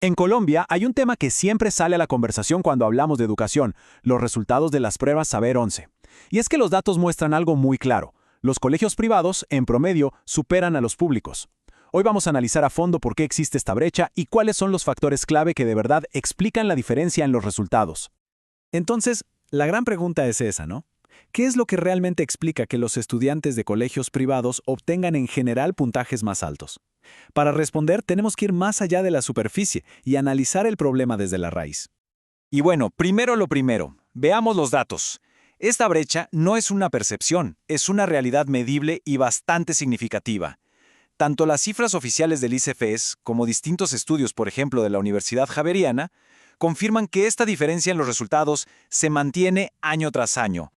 En Colombia hay un tema que siempre sale a la conversación cuando hablamos de educación, los resultados de las pruebas Saber 11. Y es que los datos muestran algo muy claro. Los colegios privados, en promedio, superan a los públicos. Hoy vamos a analizar a fondo por qué existe esta brecha y cuáles son los factores clave que de verdad explican la diferencia en los resultados. Entonces, la gran pregunta es esa, ¿no? ¿Qué es lo que realmente explica que los estudiantes de colegios privados obtengan en general puntajes más altos? Para responder, tenemos que ir más allá de la superficie y analizar el problema desde la raíz. Y bueno, primero lo primero, veamos los datos. Esta brecha no es una percepción, es una realidad medible y bastante significativa. Tanto las cifras oficiales del ICEFES como distintos estudios, por ejemplo, de la Universidad Javeriana, confirman que esta diferencia en los resultados se mantiene año tras año.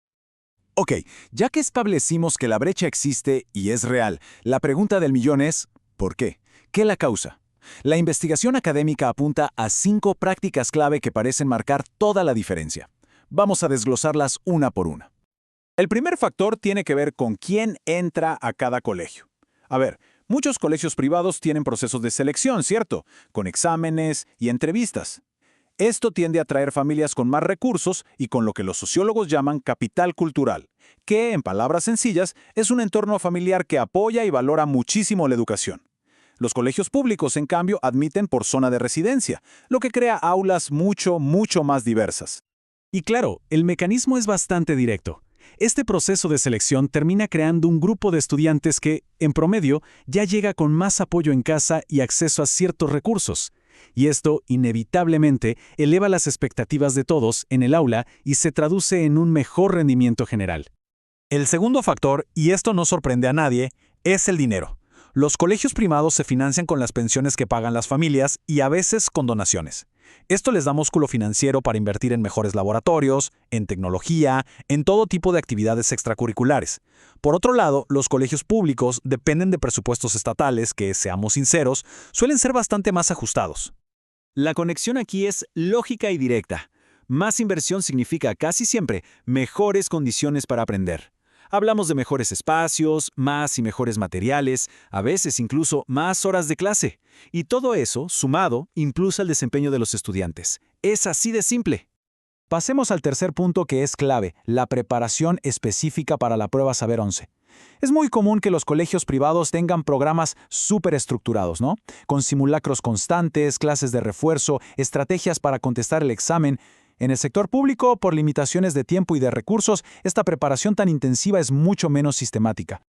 Ok, ya que establecimos que la brecha existe y es real, la pregunta del millón es ¿por qué? ¿Qué la causa? La investigación académica apunta a 5 prácticas clave que parecen marcar toda la diferencia. Vamos a desglosarlas una por una. El primer factor tiene que ver con quién entra a cada colegio. A ver, muchos colegios privados tienen procesos de selección, ¿cierto? Con exámenes y entrevistas. Esto tiende a atraer familias con más recursos y con lo que los sociólogos llaman capital cultural, que, en palabras sencillas, es un entorno familiar que apoya y valora muchísimo la educación. Los colegios públicos, en cambio, admiten por zona de residencia, lo que crea aulas mucho más diversas. Y claro, el mecanismo es bastante directo. Este proceso de selección termina creando un grupo de estudiantes que, en promedio, ya llega con más apoyo en casa y acceso a ciertos recursos. Y esto, inevitablemente, eleva las expectativas de todos en el aula y se traduce en un mejor rendimiento general. El segundo factor, y esto no sorprende a nadie, es el dinero. Los colegios privados se financian con las pensiones que pagan las familias y a veces con donaciones. Esto les da músculo financiero para invertir en mejores laboratorios, en tecnología, en todo tipo de actividades extracurriculares. Por otro lado, los colegios públicos dependen de presupuestos estatales que, seamos sinceros, suelen ser bastante más ajustados. La conexión aquí es lógica y directa. Más inversión significa casi siempre mejores condiciones para aprender. Hablamos de mejores espacios, más y mejores materiales, a veces incluso más horas de clase. Y todo eso, sumado, impulsa el desempeño de los estudiantes. Es así de simple. Pasemos al tercer punto que es clave, la preparación específica para la prueba Saber 11. Es muy común que los colegios privados tengan programas súper estructurados, ¿no? Con simulacros constantes, clases de refuerzo, estrategias para contestar el examen. En el sector público, por limitaciones de tiempo y de recursos, esta preparación tan intensiva es mucho menos sistemática.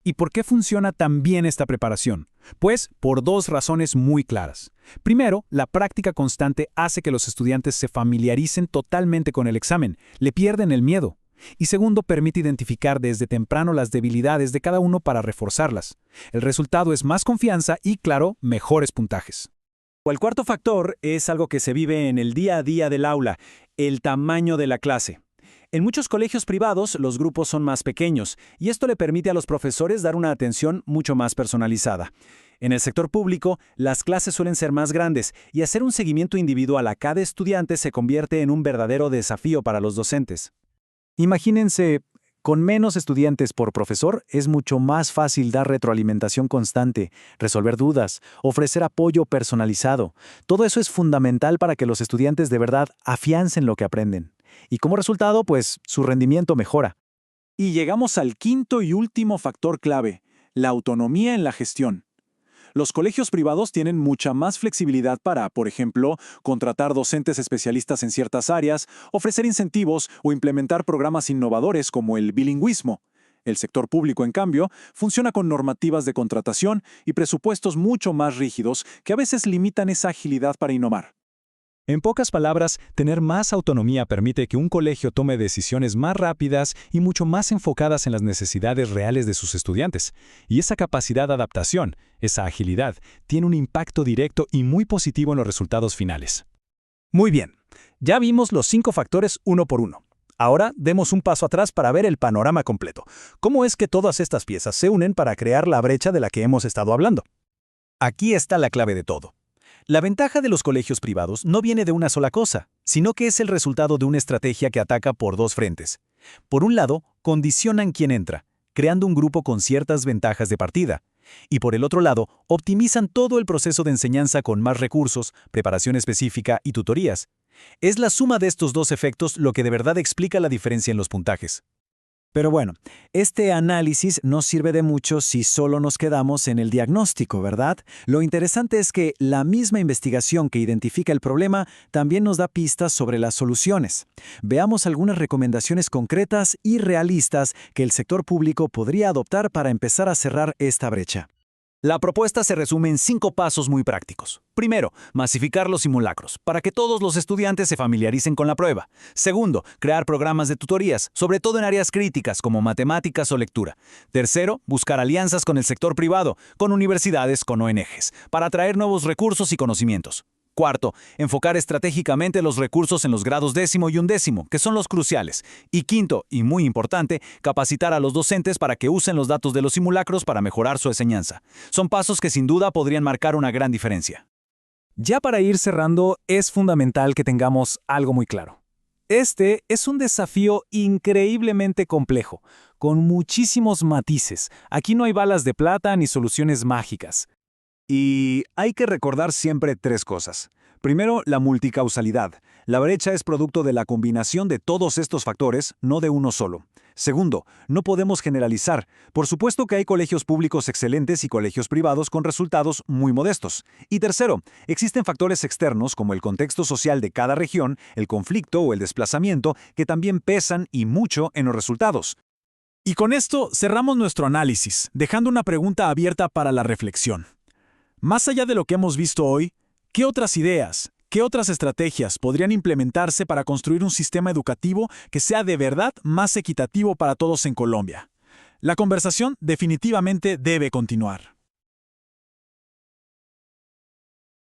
¿Y por qué funciona tan bien esta preparación? Pues por 2 razones muy claras. Primero, la práctica constante hace que los estudiantes se familiaricen totalmente con el examen, le pierden el miedo. Y segundo, permite identificar desde temprano las debilidades de cada uno para reforzarlas. El resultado es más confianza y, claro, mejores puntajes. El cuarto factor es algo que se vive en el día a día del aula, el tamaño de la clase. En muchos colegios privados los grupos son más pequeños y esto le permite a los profesores dar una atención mucho más personalizada. En el sector público, las clases suelen ser más grandes y hacer un seguimiento individual a cada estudiante se convierte en un verdadero desafío para los docentes. Imagínense, con menos estudiantes por profesor, es mucho más fácil dar retroalimentación constante, resolver dudas, ofrecer apoyo personalizado. Todo eso es fundamental para que los estudiantes de verdad afiancen lo que aprenden. Y como resultado, pues, su rendimiento mejora. Y llegamos al quinto y último factor clave, la autonomía en la gestión. Los colegios privados tienen mucha más flexibilidad para, por ejemplo, contratar docentes especialistas en ciertas áreas, ofrecer incentivos o implementar programas innovadores como el bilingüismo. El sector público, en cambio, funciona con normativas de contratación y presupuestos mucho más rígidos que a veces limitan esa agilidad para innovar. En pocas palabras, tener más autonomía permite que un colegio tome decisiones más rápidas y mucho más enfocadas en las necesidades reales de sus estudiantes. Y esa capacidad de adaptación, esa agilidad, tiene un impacto directo y muy positivo en los resultados finales. Muy bien, ya vimos los 5 factores uno por uno. Ahora demos un paso atrás para ver el panorama completo. ¿Cómo es que todas estas piezas se unen para crear la brecha de la que hemos estado hablando? Aquí está la clave de todo. La ventaja de los colegios privados no viene de una sola cosa, sino que es el resultado de una estrategia que ataca por 2 frentes. Por un lado, condicionan quién entra, creando un grupo con ciertas ventajas de partida. Y por el otro lado, optimizan todo el proceso de enseñanza con más recursos, preparación específica y tutorías. Es la suma de estos dos efectos lo que de verdad explica la diferencia en los puntajes. Pero bueno, este análisis no sirve de mucho si solo nos quedamos en el diagnóstico, ¿verdad? Lo interesante es que la misma investigación que identifica el problema también nos da pistas sobre las soluciones. Veamos algunas recomendaciones concretas y realistas que el sector público podría adoptar para empezar a cerrar esta brecha. La propuesta se resume en 5 pasos muy prácticos. Primero, masificar los simulacros, para que todos los estudiantes se familiaricen con la prueba. Segundo, crear programas de tutorías, sobre todo en áreas críticas como matemáticas o lectura. Tercero, buscar alianzas con el sector privado, con universidades, con ONGs, para atraer nuevos recursos y conocimientos. Cuarto, enfocar estratégicamente los recursos en los grados 10º y 11º, que son los cruciales. Y quinto, y muy importante, capacitar a los docentes para que usen los datos de los simulacros para mejorar su enseñanza. Son pasos que sin duda podrían marcar una gran diferencia. Ya para ir cerrando, es fundamental que tengamos algo muy claro. Este es un desafío increíblemente complejo, con muchísimos matices. Aquí no hay balas de plata ni soluciones mágicas. Y hay que recordar siempre 3 cosas. Primero, la multicausalidad. La brecha es producto de la combinación de todos estos factores, no de uno solo. Segundo, no podemos generalizar. Por supuesto que hay colegios públicos excelentes y colegios privados con resultados muy modestos. Y tercero, existen factores externos como el contexto social de cada región, el conflicto o el desplazamiento, que también pesan y mucho en los resultados. Y con esto cerramos nuestro análisis, dejando una pregunta abierta para la reflexión. Más allá de lo que hemos visto hoy, ¿qué otras ideas, qué otras estrategias podrían implementarse para construir un sistema educativo que sea de verdad más equitativo para todos en Colombia? La conversación definitivamente debe continuar.